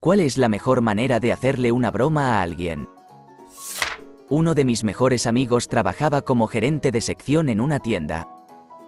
¿Cuál es la mejor manera de hacerle una broma a alguien? Uno de mis mejores amigos trabajaba como gerente de sección en una tienda.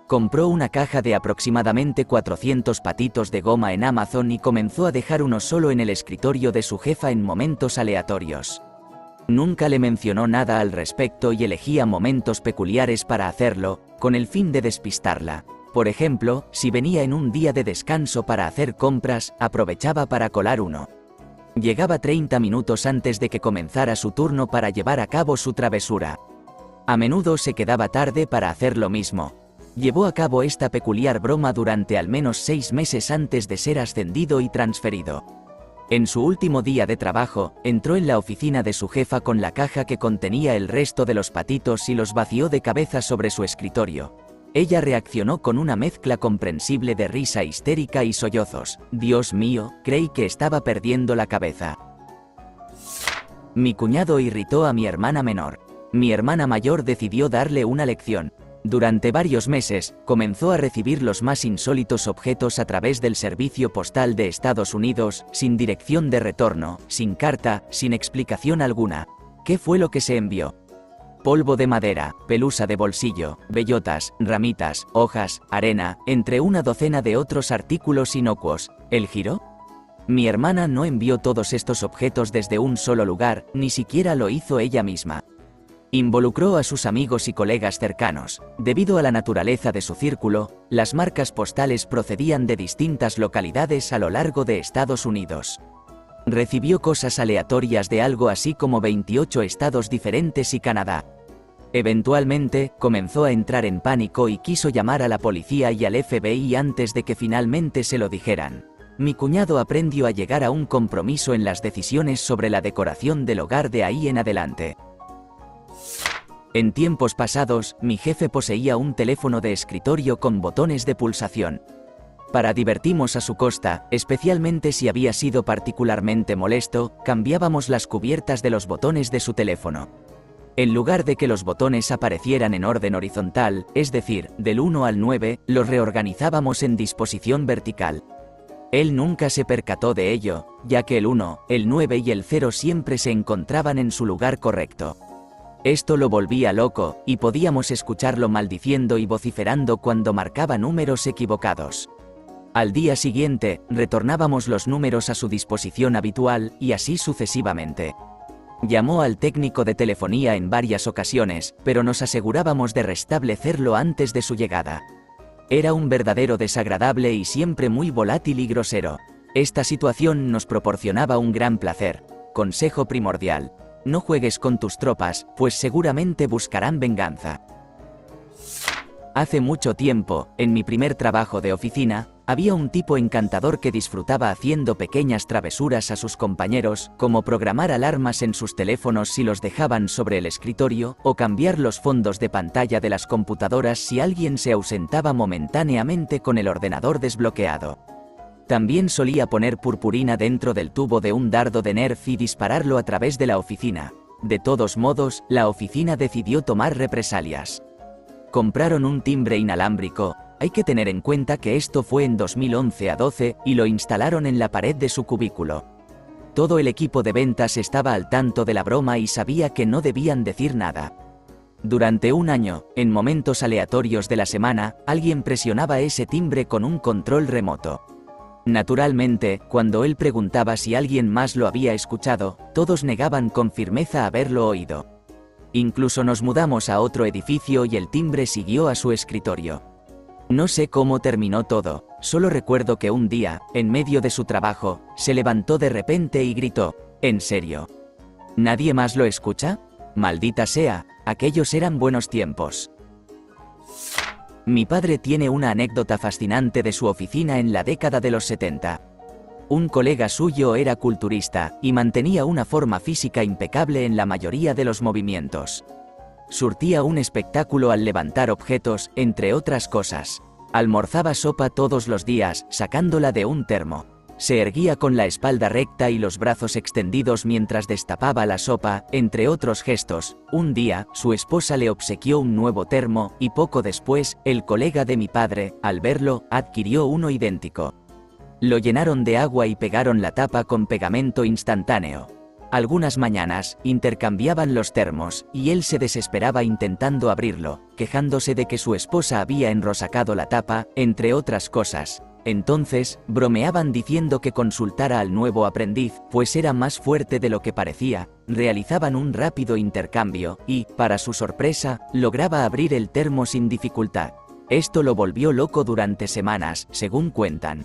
Compró una caja de aproximadamente 400 patitos de goma en Amazon y comenzó a dejar uno solo en el escritorio de su jefa en momentos aleatorios. Nunca le mencionó nada al respecto y elegía momentos peculiares para hacerlo, con el fin de despistarla. Por ejemplo, si venía en un día de descanso para hacer compras, aprovechaba para colar uno. Llegaba 30 minutos antes de que comenzara su turno para llevar a cabo su travesura. A menudo se quedaba tarde para hacer lo mismo. Llevó a cabo esta peculiar broma durante al menos 6 meses antes de ser ascendido y transferido. En su último día de trabajo, entró en la oficina de su jefa con la caja que contenía el resto de los patitos y los vació de cabeza sobre su escritorio. Ella reaccionó con una mezcla comprensible de risa histérica y sollozos. Dios mío, creí que estaba perdiendo la cabeza. Mi cuñado irritó a mi hermana menor. Mi hermana mayor decidió darle una lección. Durante varios meses, comenzó a recibir los más insólitos objetos a través del servicio postal de Estados Unidos, sin dirección de retorno, sin carta, sin explicación alguna. ¿Qué fue lo que se envió? Polvo de madera, pelusa de bolsillo, bellotas, ramitas, hojas, arena, entre una docena de otros artículos inocuos. ¿El giro? Mi hermana no envió todos estos objetos desde un solo lugar, ni siquiera lo hizo ella misma. Involucró a sus amigos y colegas cercanos. Debido a la naturaleza de su círculo, las marcas postales procedían de distintas localidades a lo largo de Estados Unidos. Recibió cosas aleatorias de algo así como 28 estados diferentes y Canadá. Eventualmente, comenzó a entrar en pánico y quiso llamar a la policía y al FBI antes de que finalmente se lo dijeran. Mi cuñado aprendió a llegar a un compromiso en las decisiones sobre la decoración del hogar de ahí en adelante. En tiempos pasados, mi jefe poseía un teléfono de escritorio con botones de pulsación. Para divertirnos a su costa, especialmente si había sido particularmente molesto, cambiábamos las cubiertas de los botones de su teléfono. En lugar de que los botones aparecieran en orden horizontal, es decir, del 1 al 9, los reorganizábamos en disposición vertical. Él nunca se percató de ello, ya que el 1, el 9 y el 0 siempre se encontraban en su lugar correcto. Esto lo volvía loco, y podíamos escucharlo maldiciendo y vociferando cuando marcaba números equivocados. Al día siguiente, retornábamos los números a su disposición habitual, y así sucesivamente. Llamó al técnico de telefonía en varias ocasiones, pero nos asegurábamos de restablecerlo antes de su llegada. Era un verdadero desagradable y siempre muy volátil y grosero. Esta situación nos proporcionaba un gran placer. Consejo primordial: no juegues con tus tropas, pues seguramente buscarán venganza. Hace mucho tiempo, en mi primer trabajo de oficina, había un tipo encantador que disfrutaba haciendo pequeñas travesuras a sus compañeros, como programar alarmas en sus teléfonos si los dejaban sobre el escritorio, o cambiar los fondos de pantalla de las computadoras si alguien se ausentaba momentáneamente con el ordenador desbloqueado. También solía poner purpurina dentro del tubo de un dardo de Nerf y dispararlo a través de la oficina. De todos modos, la oficina decidió tomar represalias. Compraron un timbre inalámbrico. Hay que tener en cuenta que esto fue en 2011 a 12, y lo instalaron en la pared de su cubículo. Todo el equipo de ventas estaba al tanto de la broma y sabía que no debían decir nada. Durante un año, en momentos aleatorios de la semana, alguien presionaba ese timbre con un control remoto. Naturalmente, cuando él preguntaba si alguien más lo había escuchado, todos negaban con firmeza haberlo oído. Incluso nos mudamos a otro edificio y el timbre siguió a su escritorio. No sé cómo terminó todo, solo recuerdo que un día, en medio de su trabajo, se levantó de repente y gritó: ¿En serio? ¿Nadie más lo escucha? Maldita sea, aquellos eran buenos tiempos. Mi padre tiene una anécdota fascinante de su oficina en la década de los 70. Un colega suyo era culturista, y mantenía una forma física impecable en la mayoría de los movimientos. Surtía un espectáculo al levantar objetos, entre otras cosas. Almorzaba sopa todos los días, sacándola de un termo. Se erguía con la espalda recta y los brazos extendidos mientras destapaba la sopa, entre otros gestos. Un día, su esposa le obsequió un nuevo termo, y poco después, el colega de mi padre, al verlo, adquirió uno idéntico. Lo llenaron de agua y pegaron la tapa con pegamento instantáneo. Algunas mañanas, intercambiaban los termos, y él se desesperaba intentando abrirlo, quejándose de que su esposa había enrosacado la tapa, entre otras cosas. Entonces, bromeaban diciendo que consultara al nuevo aprendiz, pues era más fuerte de lo que parecía. Realizaban un rápido intercambio, y, para su sorpresa, lograba abrir el termo sin dificultad. Esto lo volvió loco durante semanas, según cuentan.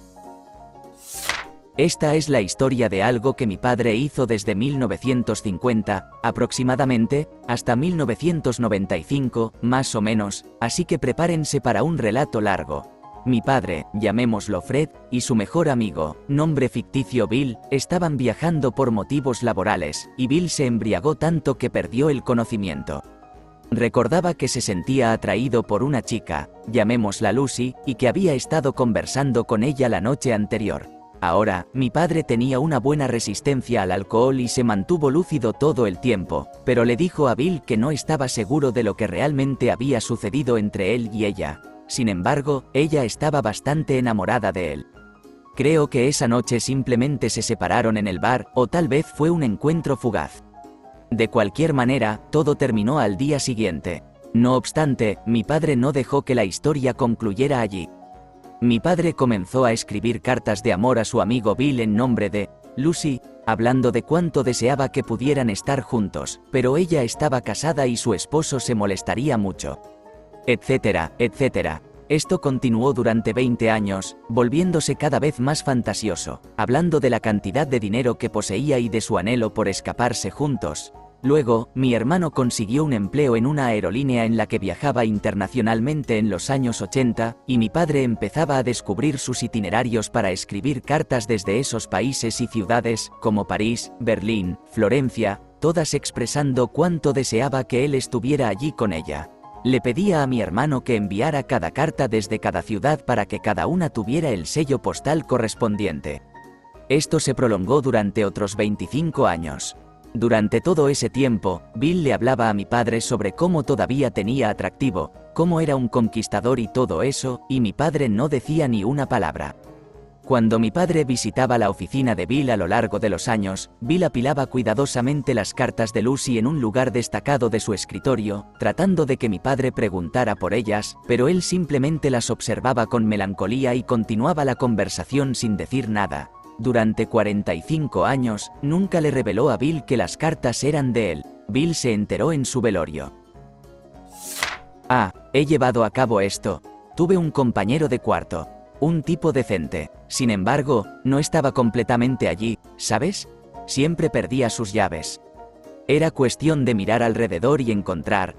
Esta es la historia de algo que mi padre hizo desde 1950, aproximadamente, hasta 1995, más o menos, así que prepárense para un relato largo. Mi padre, llamémoslo Fred, y su mejor amigo, nombre ficticio Bill, estaban viajando por motivos laborales, y Bill se embriagó tanto que perdió el conocimiento. Recordaba que se sentía atraído por una chica, llamémosla Lucy, y que había estado conversando con ella la noche anterior. Ahora, mi padre tenía una buena resistencia al alcohol y se mantuvo lúcido todo el tiempo, pero le dijo a Bill que no estaba seguro de lo que realmente había sucedido entre él y ella. Sin embargo, ella estaba bastante enamorada de él. Creo que esa noche simplemente se separaron en el bar, o tal vez fue un encuentro fugaz. De cualquier manera, todo terminó al día siguiente. No obstante, mi padre no dejó que la historia concluyera allí. Mi padre comenzó a escribir cartas de amor a su amigo Bill en nombre de Lucy, hablando de cuánto deseaba que pudieran estar juntos, pero ella estaba casada y su esposo se molestaría mucho. Etcétera, etcétera. Esto continuó durante 20 años, volviéndose cada vez más fantasioso, hablando de la cantidad de dinero que poseía y de su anhelo por escaparse juntos. Luego, mi hermano consiguió un empleo en una aerolínea en la que viajaba internacionalmente en los años 80, y mi padre empezaba a descubrir sus itinerarios para escribir cartas desde esos países y ciudades, como París, Berlín, Florencia, todas expresando cuánto deseaba que él estuviera allí con ella. Le pedía a mi hermano que enviara cada carta desde cada ciudad para que cada una tuviera el sello postal correspondiente. Esto se prolongó durante otros 25 años. Durante todo ese tiempo, Bill le hablaba a mi padre sobre cómo todavía tenía atractivo, cómo era un conquistador y todo eso, y mi padre no decía ni una palabra. Cuando mi padre visitaba la oficina de Bill a lo largo de los años, Bill apilaba cuidadosamente las cartas de Lucy en un lugar destacado de su escritorio, tratando de que mi padre preguntara por ellas, pero él simplemente las observaba con melancolía y continuaba la conversación sin decir nada. Durante 45 años, nunca le reveló a Bill que las cartas eran de él. Bill se enteró en su velorio. He llevado a cabo esto. Tuve un compañero de cuarto. Un tipo decente. Sin embargo, no estaba completamente allí, ¿sabes? Siempre perdía sus llaves. Era cuestión de mirar alrededor y encontrar,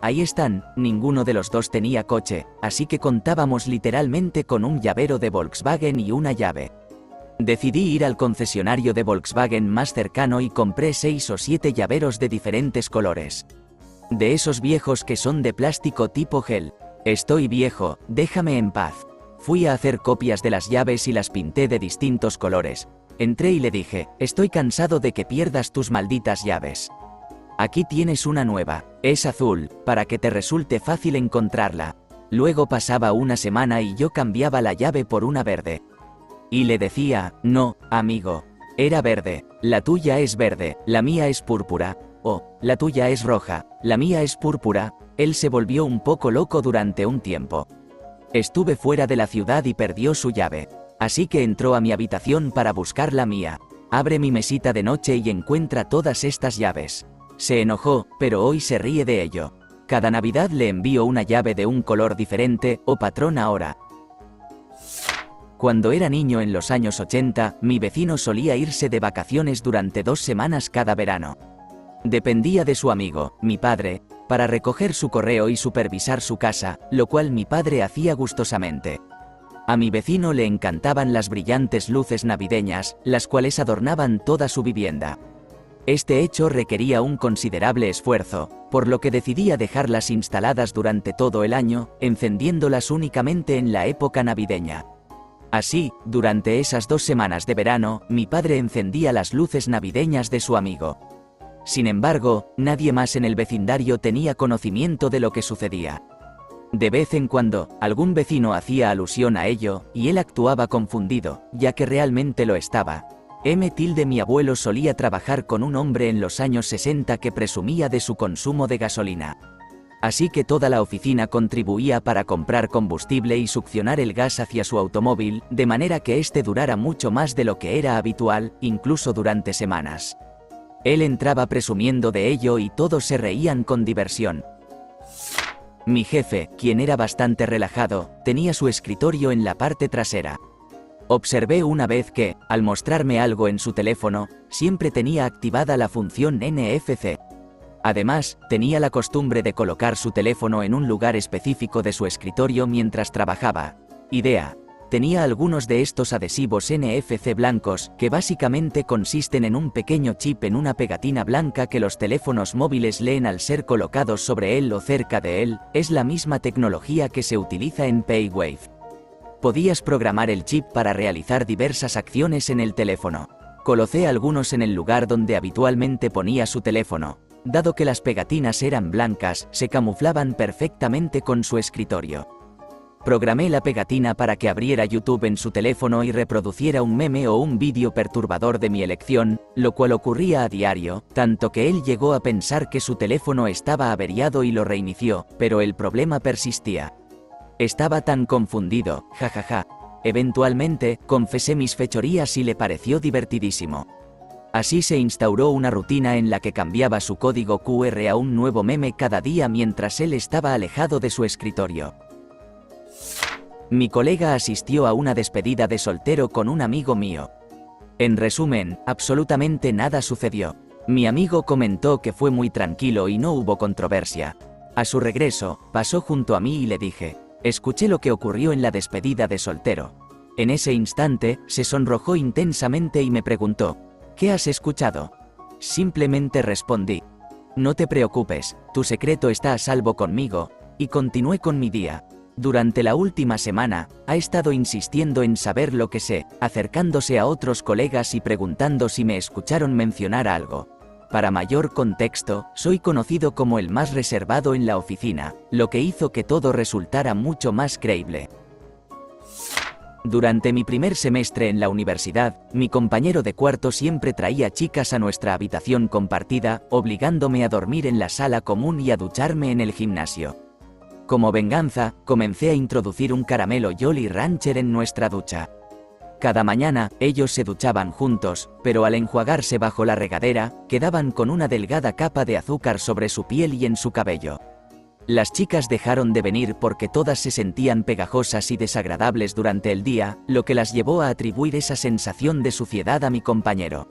ahí están. Ninguno de los dos tenía coche, así que contábamos literalmente con un llavero de Volkswagen y una llave. Decidí ir al concesionario de Volkswagen más cercano y compré 6 o 7 llaveros de diferentes colores. De esos viejos que son de plástico tipo gel. Estoy viejo, déjame en paz. Fui a hacer copias de las llaves y las pinté de distintos colores. Entré y le dije, estoy cansado de que pierdas tus malditas llaves. Aquí tienes una nueva, es azul, para que te resulte fácil encontrarla. Luego pasaba una semana y yo cambiaba la llave por una verde. Y le decía, no, amigo. Era verde, la tuya es verde, la mía es púrpura. La tuya es roja, la mía es púrpura. Él se volvió un poco loco durante un tiempo. Estuve fuera de la ciudad y perdió su llave. Así que entró a mi habitación para buscar la mía. Abre mi mesita de noche y encuentra todas estas llaves. Se enojó, pero hoy se ríe de ello. Cada Navidad le envío una llave de un color diferente, patrón ahora. Cuando era niño en los años 80, mi vecino solía irse de vacaciones durante 2 semanas cada verano. Dependía de su amigo, mi padre, para recoger su correo y supervisar su casa, lo cual mi padre hacía gustosamente. A mi vecino le encantaban las brillantes luces navideñas, las cuales adornaban toda su vivienda. Este hecho requería un considerable esfuerzo, por lo que decidía dejarlas instaladas durante todo el año, encendiéndolas únicamente en la época navideña. Así, durante esas 2 semanas de verano, mi padre encendía las luces navideñas de su amigo. Sin embargo, nadie más en el vecindario tenía conocimiento de lo que sucedía. De vez en cuando, algún vecino hacía alusión a ello, y él actuaba confundido, ya que realmente lo estaba. Mi abuelo solía trabajar con un hombre en los años 60 que presumía de su consumo de gasolina. Así que toda la oficina contribuía para comprar combustible y succionar el gas hacia su automóvil, de manera que éste durara mucho más de lo que era habitual, incluso durante semanas. Él entraba presumiendo de ello y todos se reían con diversión. Mi jefe, quien era bastante relajado, tenía su escritorio en la parte trasera. Observé una vez que, al mostrarme algo en su teléfono, siempre tenía activada la función NFC. Además, tenía la costumbre de colocar su teléfono en un lugar específico de su escritorio mientras trabajaba. Idea. Tenía algunos de estos adhesivos NFC blancos, que básicamente consisten en un pequeño chip en una pegatina blanca que los teléfonos móviles leen al ser colocados sobre él o cerca de él. Es la misma tecnología que se utiliza en PayWave. Podías programar el chip para realizar diversas acciones en el teléfono. Coloqué algunos en el lugar donde habitualmente ponía su teléfono. Dado que las pegatinas eran blancas, se camuflaban perfectamente con su escritorio. Programé la pegatina para que abriera YouTube en su teléfono y reproduciera un meme o un vídeo perturbador de mi elección, lo cual ocurría a diario, tanto que él llegó a pensar que su teléfono estaba averiado y lo reinició, pero el problema persistía. Estaba tan confundido, jajaja. Eventualmente, confesé mis fechorías y le pareció divertidísimo. Así se instauró una rutina en la que cambiaba su código QR a un nuevo meme cada día mientras él estaba alejado de su escritorio. Mi colega asistió a una despedida de soltero con un amigo mío. En resumen, absolutamente nada sucedió. Mi amigo comentó que fue muy tranquilo y no hubo controversia. A su regreso, pasó junto a mí y le dije: escuché lo que ocurrió en la despedida de soltero. En ese instante, se sonrojó intensamente y me preguntó: ¿qué has escuchado? Simplemente respondí: no te preocupes, tu secreto está a salvo conmigo, y continué con mi día. Durante la última semana, ha estado insistiendo en saber lo que sé, acercándose a otros colegas y preguntando si me escucharon mencionar algo. Para mayor contexto, soy conocido como el más reservado en la oficina, lo que hizo que todo resultara mucho más creíble. Durante mi primer semestre en la universidad, mi compañero de cuarto siempre traía chicas a nuestra habitación compartida, obligándome a dormir en la sala común y a ducharme en el gimnasio. Como venganza, comencé a introducir un caramelo Jolly Rancher en nuestra ducha. Cada mañana, ellos se duchaban juntos, pero al enjuagarse bajo la regadera, quedaban con una delgada capa de azúcar sobre su piel y en su cabello. Las chicas dejaron de venir porque todas se sentían pegajosas y desagradables durante el día, lo que las llevó a atribuir esa sensación de suciedad a mi compañero.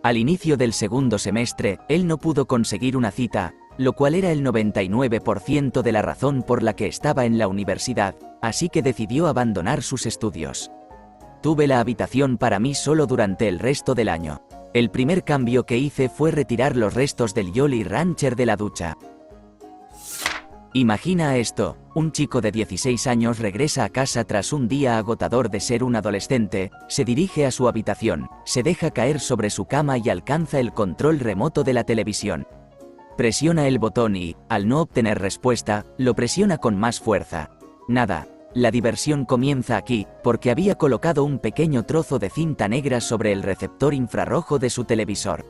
Al inicio del segundo semestre, él no pudo conseguir una cita, lo cual era el 99% de la razón por la que estaba en la universidad, así que decidió abandonar sus estudios. Tuve la habitación para mí solo durante el resto del año. El primer cambio que hice fue retirar los restos del Jolly Rancher de la ducha. Imagina esto: un chico de 16 años regresa a casa tras un día agotador de ser un adolescente, se dirige a su habitación, se deja caer sobre su cama y alcanza el control remoto de la televisión. Presiona el botón y, al no obtener respuesta, lo presiona con más fuerza. Nada. La diversión comienza aquí, porque había colocado un pequeño trozo de cinta negra sobre el receptor infrarrojo de su televisor.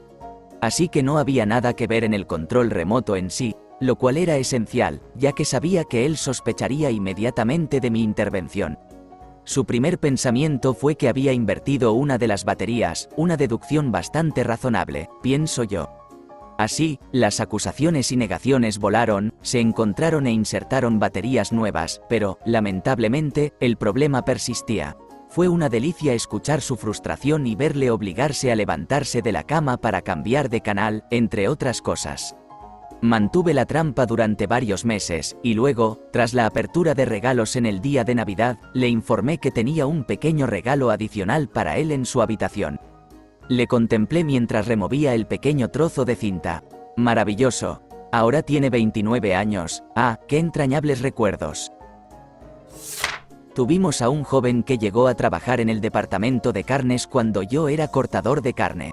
Así que no había nada que ver en el control remoto en sí, lo cual era esencial, ya que sabía que él sospecharía inmediatamente de mi intervención. Su primer pensamiento fue que había invertido una de las baterías, una deducción bastante razonable, pienso yo. Así, las acusaciones y negaciones volaron, se encontraron e insertaron baterías nuevas, pero, lamentablemente, el problema persistía. Fue una delicia escuchar su frustración y verle obligarse a levantarse de la cama para cambiar de canal, entre otras cosas. Mantuve la trampa durante varios meses, y luego, tras la apertura de regalos en el día de Navidad, le informé que tenía un pequeño regalo adicional para él en su habitación. Le contemplé mientras removía el pequeño trozo de cinta. Maravilloso. Ahora tiene 29 años. Ah, qué entrañables recuerdos. Tuvimos a un joven que llegó a trabajar en el departamento de carnes cuando yo era cortador de carne.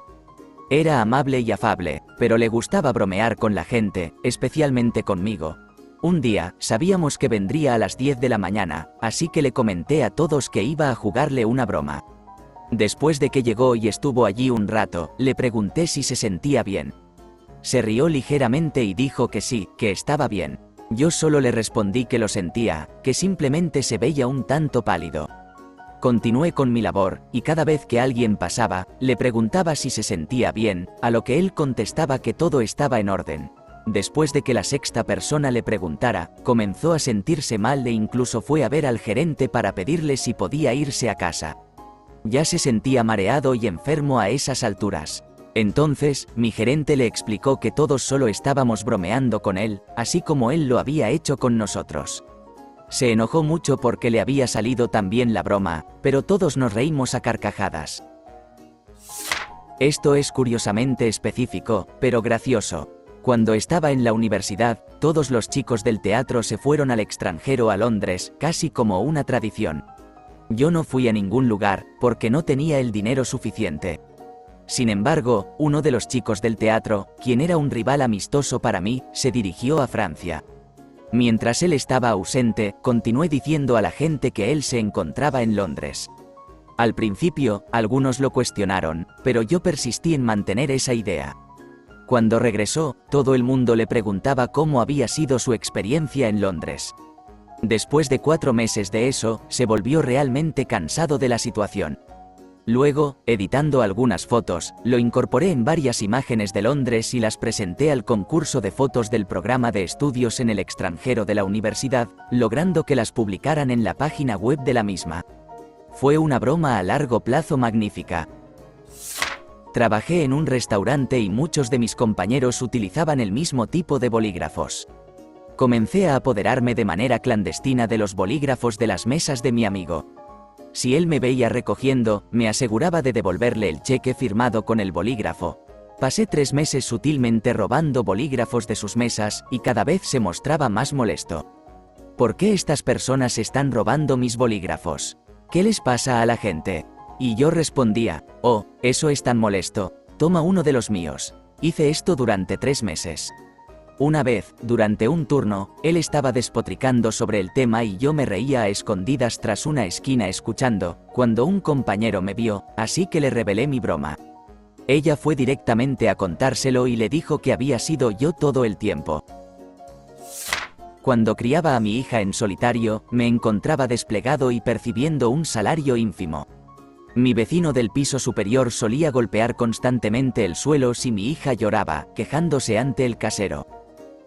Era amable y afable, pero le gustaba bromear con la gente, especialmente conmigo. Un día, sabíamos que vendría a las 10 de la mañana, así que le comenté a todos que iba a jugarle una broma. Después de que llegó y estuvo allí un rato, le pregunté si se sentía bien. Se rió ligeramente y dijo que sí, que estaba bien. Yo solo le respondí que lo sentía, que simplemente se veía un tanto pálido. Continué con mi labor, y cada vez que alguien pasaba, le preguntaba si se sentía bien, a lo que él contestaba que todo estaba en orden. Después de que la sexta persona le preguntara, comenzó a sentirse mal e incluso fue a ver al gerente para pedirle si podía irse a casa. Ya se sentía mareado y enfermo a esas alturas. Entonces, mi gerente le explicó que todos solo estábamos bromeando con él, así como él lo había hecho con nosotros. Se enojó mucho porque le había salido tan bien la broma, pero todos nos reímos a carcajadas. Esto es curiosamente específico, pero gracioso. Cuando estaba en la universidad, todos los chicos del teatro se fueron al extranjero a Londres, casi como una tradición. Yo no fui a ningún lugar, porque no tenía el dinero suficiente. Sin embargo, uno de los chicos del teatro, quien era un rival amistoso para mí, se dirigió a Francia. Mientras él estaba ausente, continué diciendo a la gente que él se encontraba en Londres. Al principio, algunos lo cuestionaron, pero yo persistí en mantener esa idea. Cuando regresó, todo el mundo le preguntaba cómo había sido su experiencia en Londres. Después de 4 meses de eso, se volvió realmente cansado de la situación. Luego, editando algunas fotos, lo incorporé en varias imágenes de Londres y las presenté al concurso de fotos del programa de estudios en el extranjero de la universidad, logrando que las publicaran en la página web de la misma. Fue una broma a largo plazo magnífica. Trabajé en un restaurante y muchos de mis compañeros utilizaban el mismo tipo de bolígrafos. Comencé a apoderarme de manera clandestina de los bolígrafos de las mesas de mi amigo. Si él me veía recogiendo, me aseguraba de devolverle el cheque firmado con el bolígrafo. Pasé 3 meses sutilmente robando bolígrafos de sus mesas, y cada vez se mostraba más molesto. ¿Por qué estas personas están robando mis bolígrafos? ¿Qué les pasa a la gente? Y yo respondía, oh, eso es tan molesto, toma uno de los míos. Hice esto durante 3 meses. Una vez, durante un turno, él estaba despotricando sobre el tema y yo me reía a escondidas tras una esquina escuchando, cuando un compañero me vio, así que le revelé mi broma. Ella fue directamente a contárselo y le dijo que había sido yo todo el tiempo. Cuando criaba a mi hija en solitario, me encontraba desplegado y percibiendo un salario ínfimo. Mi vecino del piso superior solía golpear constantemente el suelo si mi hija lloraba, quejándose ante el casero.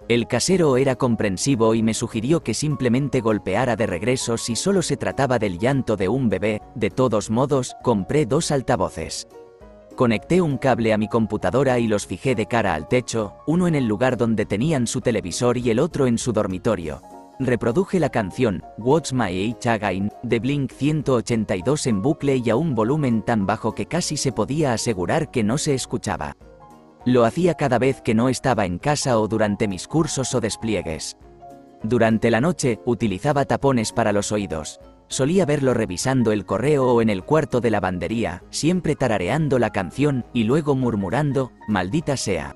El casero era comprensivo y me sugirió que simplemente golpeara de regreso si solo se trataba del llanto de un bebé. De todos modos, compré 2 altavoces. Conecté un cable a mi computadora y los fijé de cara al techo, uno en el lugar donde tenían su televisor y el otro en su dormitorio. Reproduje la canción What's My Age Again de Blink 182 en bucle y a un volumen tan bajo que casi se podía asegurar que no se escuchaba. Lo hacía cada vez que no estaba en casa o durante mis cursos o despliegues. Durante la noche, utilizaba tapones para los oídos. Solía verlo revisando el correo o en el cuarto de lavandería, siempre tarareando la canción y luego murmurando, maldita sea.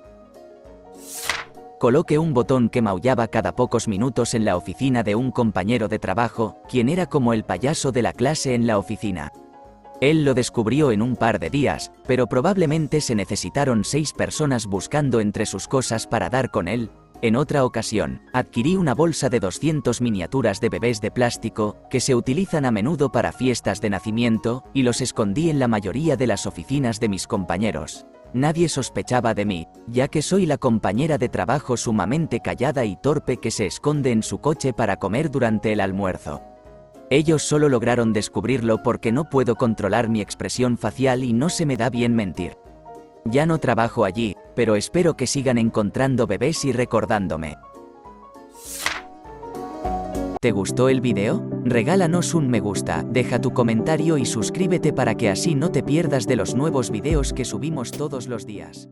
Coloqué un botón que maullaba cada pocos minutos en la oficina de un compañero de trabajo, quien era como el payaso de la clase en la oficina. Él lo descubrió en un par de días, pero probablemente se necesitaron 6 personas buscando entre sus cosas para dar con él. En otra ocasión, adquirí una bolsa de 200 miniaturas de bebés de plástico, que se utilizan a menudo para fiestas de nacimiento, y los escondí en la mayoría de las oficinas de mis compañeros. Nadie sospechaba de mí, ya que soy la compañera de trabajo sumamente callada y torpe que se esconde en su coche para comer durante el almuerzo. Ellos solo lograron descubrirlo porque no puedo controlar mi expresión facial y no se me da bien mentir. Ya no trabajo allí, pero espero que sigan encontrando bebés y recordándome. ¿Te gustó el video? Regálanos un me gusta, deja tu comentario y suscríbete para que así no te pierdas de los nuevos videos que subimos todos los días.